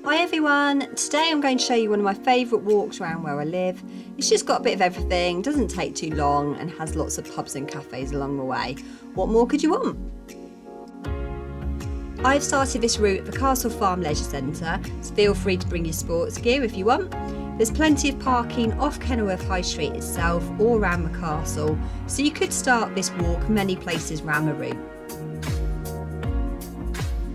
Hi everyone, today I'm going to show you one of my favourite walks around where I live. It's just got a bit of everything, doesn't take too long and has lots of pubs and cafes along the way. What more could you want? I've started this route at the Castle Farm Leisure Centre, so feel free to bring your sports gear if you want. There's plenty of parking off Kenilworth High Street itself or around the castle, so you could start this walk many places around the route.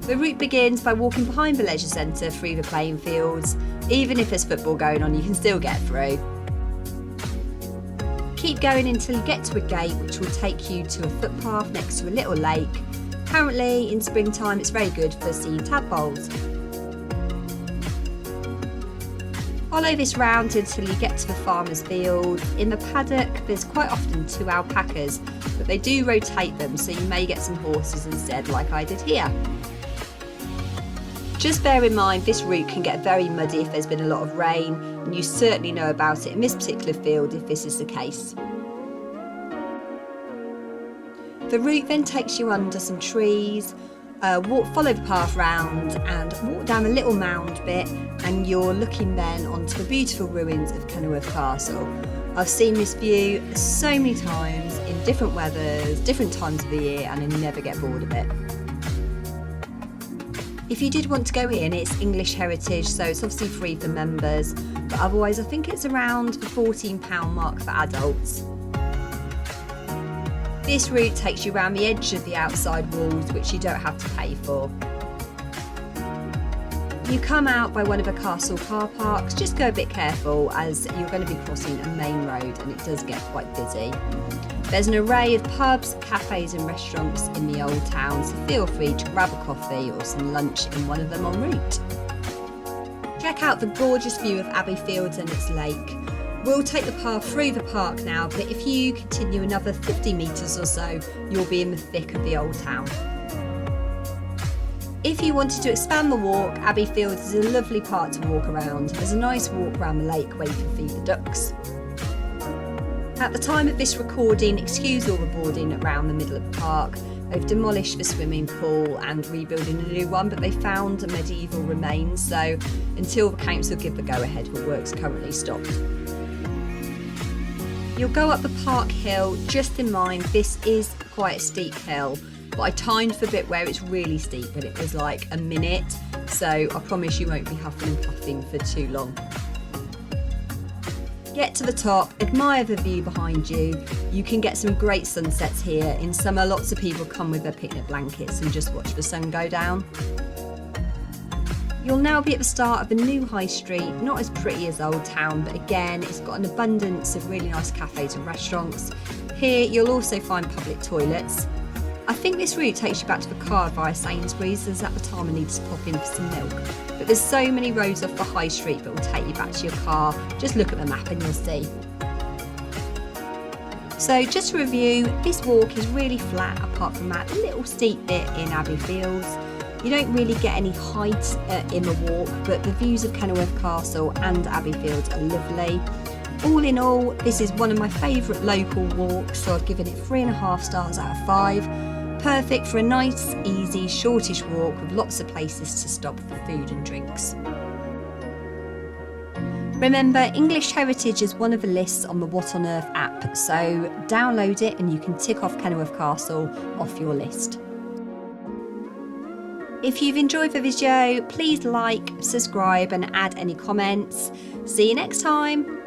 The route begins by walking behind the leisure centre through the playing fields. Even if there's football going on, you can still get through. Keep going until you get to a gate which will take you to a footpath next to a little lake. Apparently in springtime it's very good for seeing tadpoles. Follow this round until you get to the farmer's field. In the paddock there's quite often 2 alpacas, but they do rotate them, so you may get some horses instead like I did here. Just bear in mind this route can get very muddy if there's been a lot of rain, and you certainly know about it in this particular field if this is the case. The route then takes you under some trees, follow the path round and walk down a little mound bit, and you're looking then onto the beautiful ruins of Kenilworth Castle. I've seen this view so many times in different weathers, different times of the year, and I never get bored of it. If you did want to go in, it's English Heritage, so it's obviously free for members, but otherwise I think it's around the £14 mark for adults. This route takes you around the edge of the outside walls, which you don't have to pay for. You come out by one of the castle car parks. Just go a bit careful as you're going to be crossing a main road and it does get quite busy. There's an array of pubs, cafes and restaurants in the old town, so feel free to grab a coffee or some lunch in one of them en route. Check out the gorgeous view of Abbey Fields and its lake. We'll take the path through the park now, but if you continue another 50 metres or so, you'll be in the thick of the old town. If you wanted to expand the walk, Abbey Fields is a lovely park to walk around. There's a nice walk around the lake where you can feed the ducks. At the time of this recording, excuse all the boarding around the middle of the park. They've demolished the swimming pool and rebuilding a new one, but they found medieval remains, so until the council give the go-ahead, the work's currently stopped. You'll go up the park hill. Just in mind, this is quite a steep hill, but I timed the bit where it's really steep, but it was like a minute, so I promise you won't be huffing and puffing for too long. Get to the top, admire the view behind you. You can get some great sunsets here. In summer, lots of people come with their picnic blankets and just watch the sun go down. You'll now be at the start of a new high street, not as pretty as Old Town, but again, it's got an abundance of really nice cafes and restaurants. Here, you'll also find public toilets. I think this route takes you back to the car via Sainsbury's, as at the time I needed to pop in for some milk. But there's so many roads off the high street that will take you back to your car. Just look at the map and you'll see. So just to review, this walk is really flat apart from that little steep bit in Abbey Fields. You don't really get any height in the walk, but the views of Kenilworth Castle and Abbey Fields are lovely. All in all, this is one of my favourite local walks, so I've given it 3.5 stars out of 5. Perfect for a nice, easy, shortish walk with lots of places to stop for food and drinks. Remember, English Heritage is one of the lists on the What on Earth app, so download it and you can tick off Kenilworth Castle off your list. If you've enjoyed the video, please like, subscribe and add any comments. See you next time.